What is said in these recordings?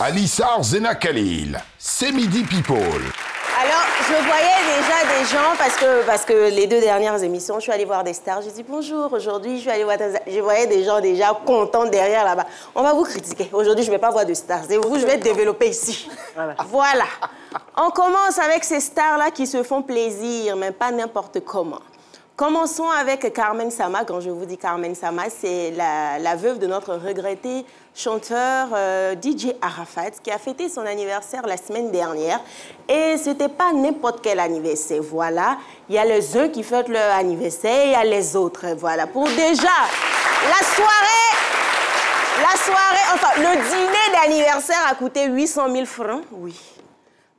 Anissar Zena Khalil, c'est Midi People. Alors, je voyais déjà des gens, parce que les 2 dernières émissions, je suis allée voir des stars. J'ai dit bonjour, aujourd'hui, je suis allée voir... Je voyais des gens déjà contents derrière là-bas. On va vous critiquer. Aujourd'hui, je ne vais pas voir de stars. C'est vous, je vais développer ici. Voilà. On commence avec ces stars-là qui se font plaisir, mais pas n'importe comment. Commençons avec Carmen Sama. Quand je vous dis Carmen Sama, c'est la veuve de notre regretté chanteur DJ Arafat, qui a fêté son anniversaire la semaine dernière. Et ce n'était pas n'importe quel anniversaire, voilà. Il y a les uns qui fêtent leur anniversaire et il y a les autres, voilà. Pour déjà, la soirée, enfin, le dîner d'anniversaire a coûté 800 000 francs, oui.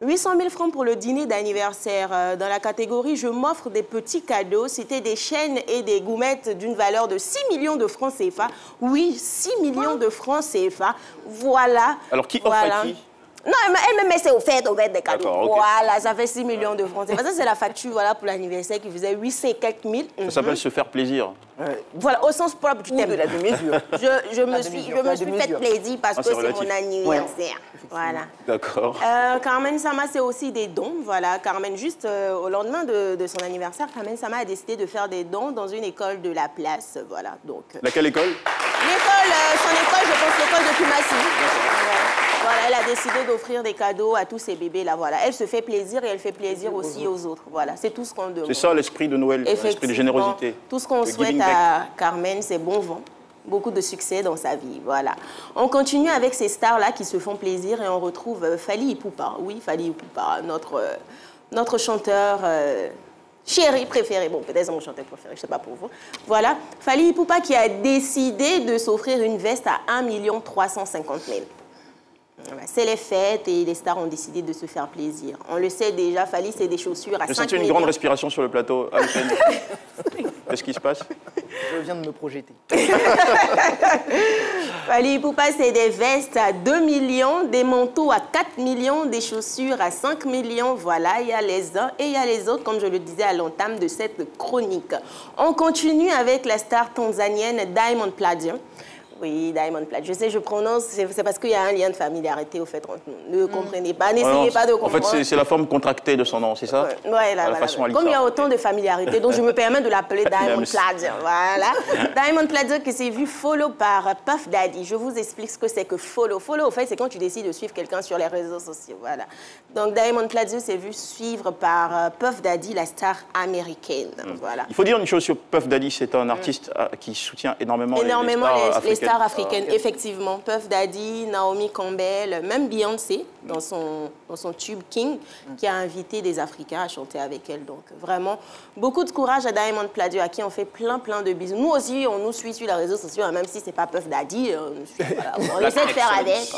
800 000 francs pour le dîner d'anniversaire. Dans la catégorie « Je m'offre des petits cadeaux », c'était des chaînes et des goumettes d'une valeur de 6 millions de francs CFA. Oui, 6 millions de francs CFA. Voilà. Alors, qui offre à qui? Non, elle me met ses offertes des cadeaux. Okay. Voilà, ça fait 6 millions de francs. Ça, c'est la facture voilà, pour l'anniversaire qui faisait 800 et quelques mille. Ça s'appelle se faire plaisir. Voilà, au sens propre du terme. De la demi-mesure. Je me suis fait plaisir parce que c'est mon anniversaire. Ouais. Voilà. D'accord. Carmen Sama, c'est aussi des dons. Voilà, Carmen, juste au lendemain de son anniversaire, Carmen Sama a décidé de faire des dons dans une école de la place. Voilà, donc... Laquelle école? L'école, son école, je pense l'école de Kumasi. Voilà, elle a décidé d'offrir des cadeaux à tous ces bébés-là. Voilà, elle se fait plaisir et elle fait plaisir aussi aux autres. Voilà, c'est tout ce qu'on demande. C'est ça l'esprit de Noël, l'esprit de générosité. Tout ce qu'on souhaite à Carmen, c'est bon vent. Beaucoup de succès dans sa vie, voilà. On continue avec ces stars-là qui se font plaisir et on retrouve Fally Ipupa. Oui, Fally Ipupa, notre chanteur chéri préféré. Bon, peut-être mon chanteur préféré, je ne sais pas pour vous. Voilà, Fally Ipupa qui a décidé de s'offrir une veste à 1 350 000. Voilà, c'est les fêtes et les stars ont décidé de se faire plaisir. On le sait déjà, Fally, c'est des chaussures à 5 000 000. J'ai senti une grande respiration sur le plateau. Qu'est-ce qui se passe? Je viens de me projeter. Fally Ipupa, c'est des vestes à 2 millions, des manteaux à 4 millions, des chaussures à 5 millions. Voilà, il y a les uns et il y a les autres, comme je le disais à l'entame de cette chronique. On continue avec la star tanzanienne Diamond Platnumz. Oui, Diamond Platnumz. Je sais, je prononce, c'est parce qu'il y a un lien de familiarité au fait. Ne comprenez pas, n'essayez pas de comprendre. En fait, c'est la forme contractée de son nom, c'est ça? Oui, voilà. Comme il y a autant de familiarité, donc je me permets de l'appeler Diamond Platnumz. Voilà. Diamond Platnumz qui s'est vu follow par Puff Daddy. Je vous explique ce que c'est que follow. Follow, au fait, c'est quand tu décides de suivre quelqu'un sur les réseaux sociaux. Voilà. Donc Diamond Platnumz s'est vu suivre par Puff Daddy, la star américaine. Voilà. Il faut dire une chose sur Puff Daddy, c'est un artiste qui soutient énormément les stars africaine, effectivement. Puff Daddy, Naomi Campbell, même Beyoncé, dans son tube King, qui a invité des Africains à chanter avec elle. Donc, vraiment, beaucoup de courage à Diamond Platnumz, à qui on fait plein de bisous. Nous aussi, on nous suit sur les réseaux sociaux, même si ce n'est pas Puff Daddy, on essaie de faire avec.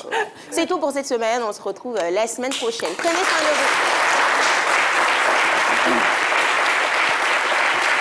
C'est tout pour cette semaine. On se retrouve la semaine prochaine. Prenez soin de vous.